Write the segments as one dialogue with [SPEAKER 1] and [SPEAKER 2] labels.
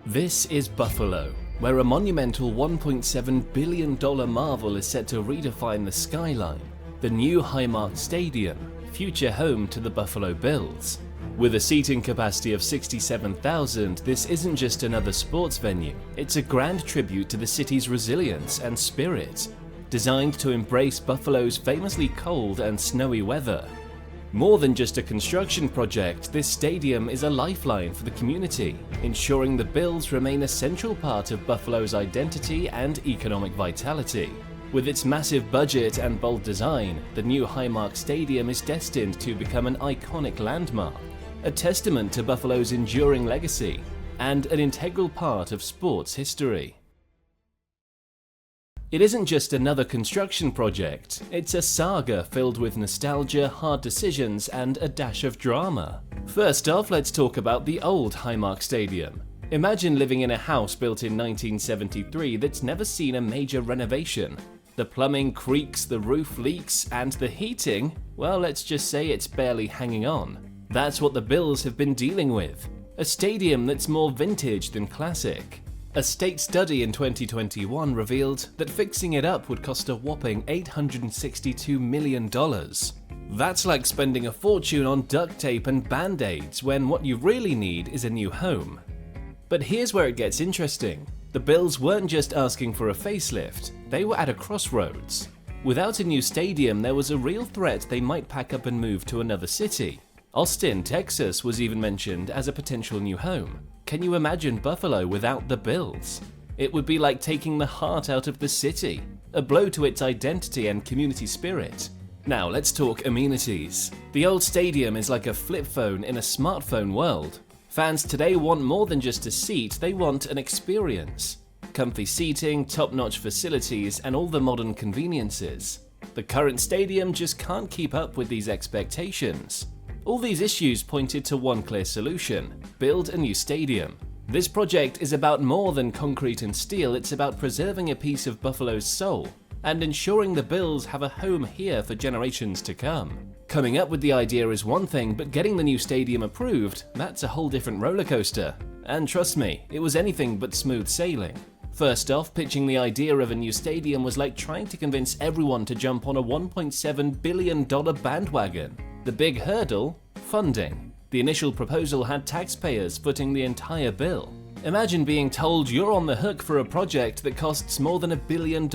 [SPEAKER 1] This is Buffalo, where a monumental $1.7 billion marvel is set to redefine the skyline, the new Highmark Stadium, future home to the Buffalo Bills. With a seating capacity of 67,000, this isn't just another sports venue, it's a grand tribute to the city's resilience and spirit, designed to embrace Buffalo's famously cold and snowy weather. More than just a construction project, this stadium is a lifeline for the community, ensuring the Bills remain a central part of Buffalo's identity and economic vitality. With its massive budget and bold design, the new Highmark Stadium is destined to become an iconic landmark, a testament to Buffalo's enduring legacy, and an integral part of sports history. It isn't just another construction project, it's a saga filled with nostalgia, hard decisions, and a dash of drama. First off, let's talk about the old Highmark Stadium. Imagine living in a house built in 1973 that's never seen a major renovation. The plumbing creaks, the roof leaks, and the heating, well, let's just say it's barely hanging on. That's what the Bills have been dealing with. A stadium that's more vintage than classic. A state study in 2021 revealed that fixing it up would cost a whopping $862 million. That's like spending a fortune on duct tape and band-aids when what you really need is a new home. But here's where it gets interesting. The Bills weren't just asking for a facelift, they were at a crossroads. Without a new stadium, there was a real threat they might pack up and move to another city. Austin, Texas was even mentioned as a potential new home. Can you imagine Buffalo without the Bills? It would be like taking the heart out of the city, a blow to its identity and community spirit. Now let's talk amenities. The old stadium is like a flip phone in a smartphone world. Fans today want more than just a seat, they want an experience. Comfy seating, top-notch facilities, and all the modern conveniences. The current stadium just can't keep up with these expectations. All these issues pointed to one clear solution: build a new stadium. This project is about more than concrete and steel, it's about preserving a piece of Buffalo's soul and ensuring the Bills have a home here for generations to come. Coming up with the idea is one thing, but getting the new stadium approved, that's a whole different roller coaster. And trust me, it was anything but smooth sailing. First off, pitching the idea of a new stadium was like trying to convince everyone to jump on a $1.7 billion bandwagon. The big hurdle? Funding. The initial proposal had taxpayers footing the entire bill. Imagine being told you're on the hook for a project that costs more than $1 billion.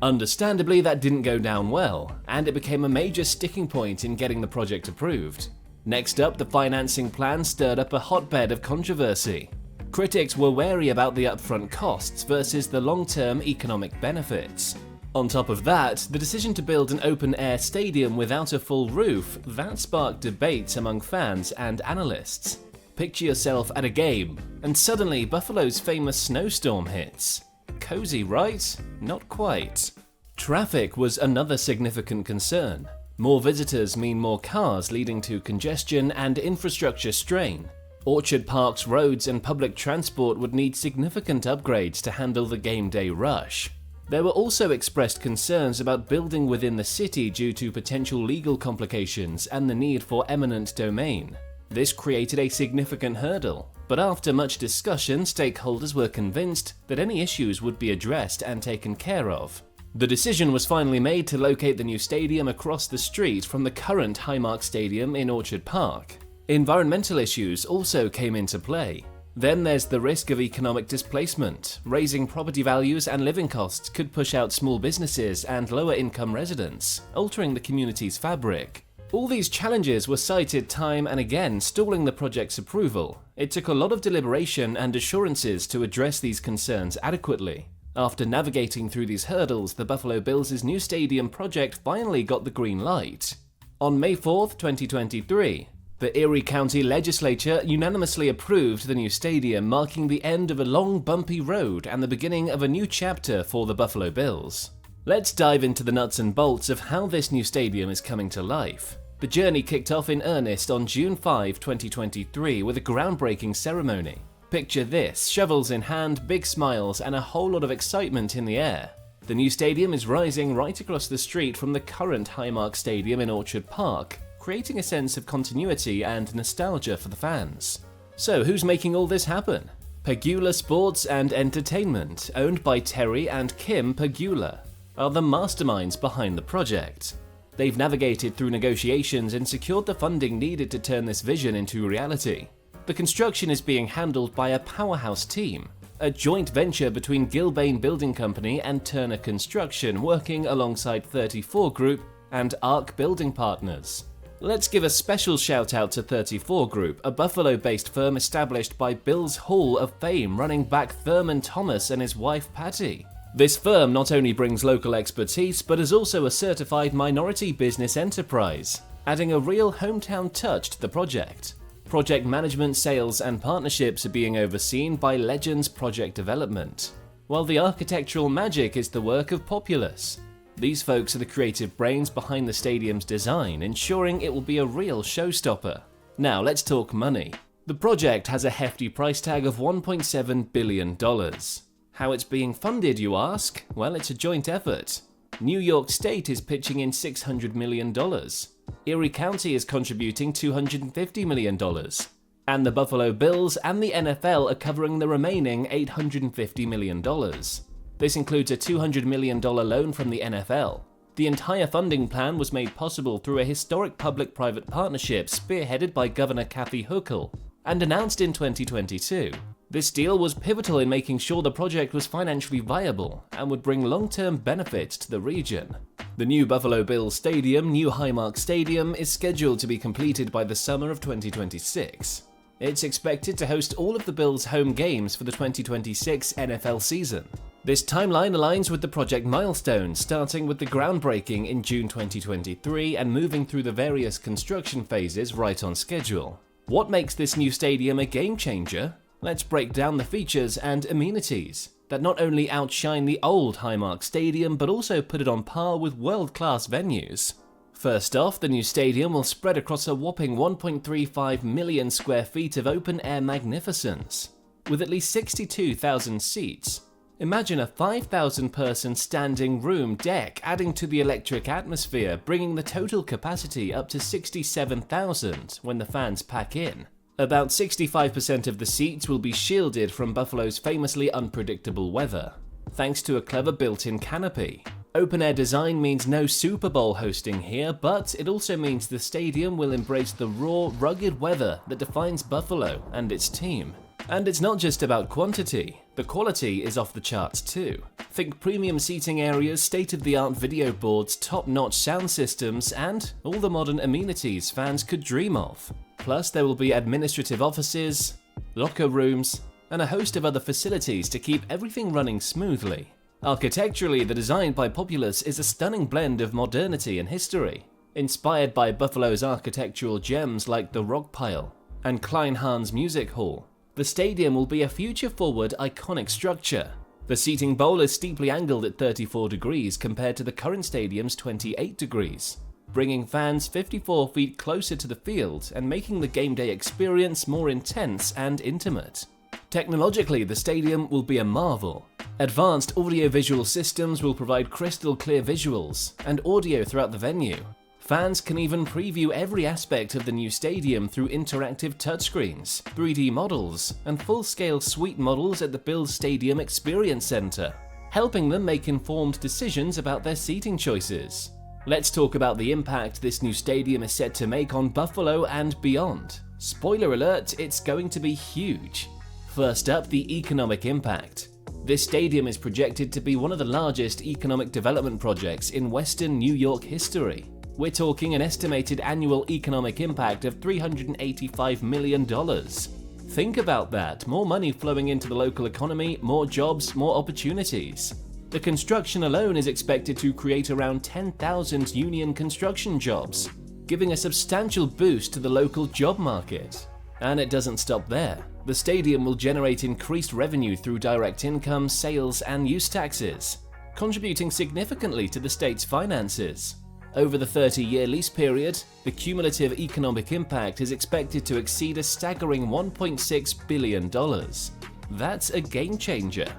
[SPEAKER 1] Understandably, that didn't go down well, and it became a major sticking point in getting the project approved. Next up, the financing plan stirred up a hotbed of controversy. Critics were wary about the upfront costs versus the long-term economic benefits. On top of that, the decision to build an open-air stadium without a full roof, that sparked debates among fans and analysts. Picture yourself at a game, and suddenly Buffalo's famous snowstorm hits. Cozy, right? Not quite. Traffic was another significant concern. More visitors mean more cars, leading to congestion and infrastructure strain. Orchard Park's roads and public transport would need significant upgrades to handle the game day rush. There were also expressed concerns about building within the city due to potential legal complications and the need for eminent domain. This created a significant hurdle, but after much discussion, stakeholders were convinced that any issues would be addressed and taken care of. The decision was finally made to locate the new stadium across the street from the current Highmark Stadium in Orchard Park. Environmental issues also came into play. Then there's the risk of economic displacement. Raising property values and living costs could push out small businesses and lower-income residents, altering the community's fabric. All these challenges were cited time and again, stalling the project's approval. It took a lot of deliberation and assurances to address these concerns adequately. After navigating through these hurdles, the Buffalo Bills' new stadium project finally got the green light. On May 4th, 2023, the Erie County Legislature unanimously approved the new stadium, marking the end of a long, bumpy road and the beginning of a new chapter for the Buffalo Bills. Let's dive into the nuts and bolts of how this new stadium is coming to life. The journey kicked off in earnest on June 5, 2023 with a groundbreaking ceremony. Picture this, shovels in hand, big smiles, and a whole lot of excitement in the air. The new stadium is rising right across the street from the current Highmark Stadium in Orchard Park, creating a sense of continuity and nostalgia for the fans. So who's making all this happen? Pegula Sports and Entertainment, owned by Terry and Kim Pegula, are the masterminds behind the project. They've navigated through negotiations and secured the funding needed to turn this vision into reality. The construction is being handled by a powerhouse team, a joint venture between Gilbane Building Company and Turner Construction, working alongside 34 Group and Arc Building Partners. Let's give a special shout out to 34 Group, a Buffalo-based firm established by Bill's Hall of Fame running back Thurman Thomas and his wife Patty. This firm not only brings local expertise, but is also a certified minority business enterprise, adding a real hometown touch to the project. Project management, sales, and partnerships are being overseen by Legends Project Development, while the architectural magic is the work of Populous. These folks are the creative brains behind the stadium's design, ensuring it will be a real showstopper. Now let's talk money. The project has a hefty price tag of $1.7 billion. How it's being funded, you ask? Well, it's a joint effort. New York State is pitching in $600 million. Erie County is contributing $250 million. And the Buffalo Bills and the NFL are covering the remaining $850 million. This includes a $200 million loan from the NFL. The entire funding plan was made possible through a historic public-private partnership spearheaded by Governor Kathy Hochul and announced in 2022. This deal was pivotal in making sure the project was financially viable and would bring long-term benefits to the region. The new Buffalo Bills Stadium, new Highmark Stadium, is scheduled to be completed by the summer of 2026. It's expected to host all of the Bills' home games for the 2026 NFL season. This timeline aligns with the project milestones, starting with the groundbreaking in June 2023 and moving through the various construction phases right on schedule. What makes this new stadium a game changer? Let's break down the features and amenities that not only outshine the old Highmark Stadium but also put it on par with world-class venues. First off, the new stadium will spread across a whopping 1.35 million square feet of open-air magnificence, with at least 62,000 seats. Imagine a 5,000-person standing room deck adding to the electric atmosphere, bringing the total capacity up to 67,000 when the fans pack in. About 65% of the seats will be shielded from Buffalo's famously unpredictable weather, thanks to a clever built-in canopy. Open-air design means no Super Bowl hosting here, but it also means the stadium will embrace the raw, rugged weather that defines Buffalo and its team. And it's not just about quantity, the quality is off the charts too. Think premium seating areas, state-of-the-art video boards, top-notch sound systems, and all the modern amenities fans could dream of. Plus, there will be administrative offices, locker rooms, and a host of other facilities to keep everything running smoothly. Architecturally, the design by Populous is a stunning blend of modernity and history, inspired by Buffalo's architectural gems like the Rock Pile and Kleinhans Music Hall. The stadium will be a future-forward, iconic structure. The seating bowl is steeply angled at 34 degrees compared to the current stadium's 28 degrees, bringing fans 54 feet closer to the field and making the game day experience more intense and intimate. Technologically, the stadium will be a marvel. Advanced audio-visual systems will provide crystal-clear visuals and audio throughout the venue. Fans can even preview every aspect of the new stadium through interactive touchscreens, 3D models, and full-scale suite models at the Bills Stadium Experience Center, helping them make informed decisions about their seating choices. Let's talk about the impact this new stadium is set to make on Buffalo and beyond. Spoiler alert, it's going to be huge. First up, the economic impact. This stadium is projected to be one of the largest economic development projects in Western New York history. We're talking an estimated annual economic impact of $385 million. Think about that, more money flowing into the local economy, more jobs, more opportunities. The construction alone is expected to create around 10,000 union construction jobs, giving a substantial boost to the local job market. And it doesn't stop there. The stadium will generate increased revenue through direct income, sales, and use taxes, contributing significantly to the state's finances. Over the 30-year lease period, the cumulative economic impact is expected to exceed a staggering $1.6 billion. That's a game changer.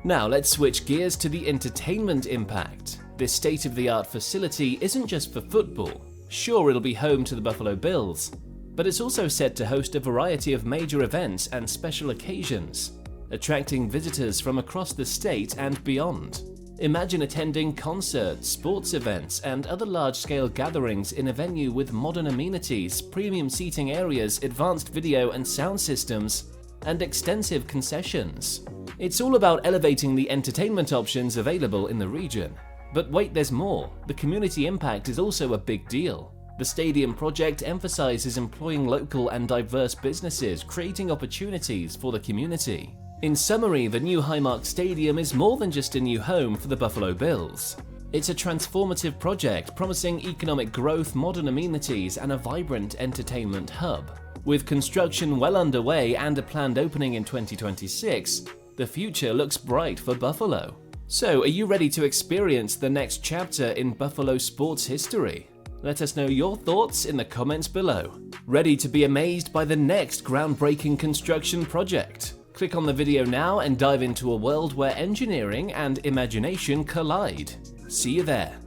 [SPEAKER 1] Now let's switch gears to the entertainment impact. This state-of-the-art facility isn't just for football. Sure, it'll be home to the Buffalo Bills, but it's also set to host a variety of major events and special occasions. attracting visitors from across the state and beyond. Imagine attending concerts, sports events, and other large-scale gatherings in a venue with modern amenities, premium seating areas, advanced video and sound systems, and extensive concessions. It's all about elevating the entertainment options available in the region. But wait, there's more. The community impact is also a big deal. The stadium project emphasizes employing local and diverse businesses, creating opportunities for the community. In summary, the new Highmark Stadium is more than just a new home for the Buffalo Bills. It's a transformative project promising economic growth, modern amenities, and a vibrant entertainment hub. With construction well underway and a planned opening in 2026, the future looks bright for Buffalo. So, are you ready to experience the next chapter in Buffalo sports history? Let us know your thoughts in the comments below. Ready to be amazed by the next groundbreaking construction project? Click on the video now and dive into a world where engineering and imagination collide. See you there.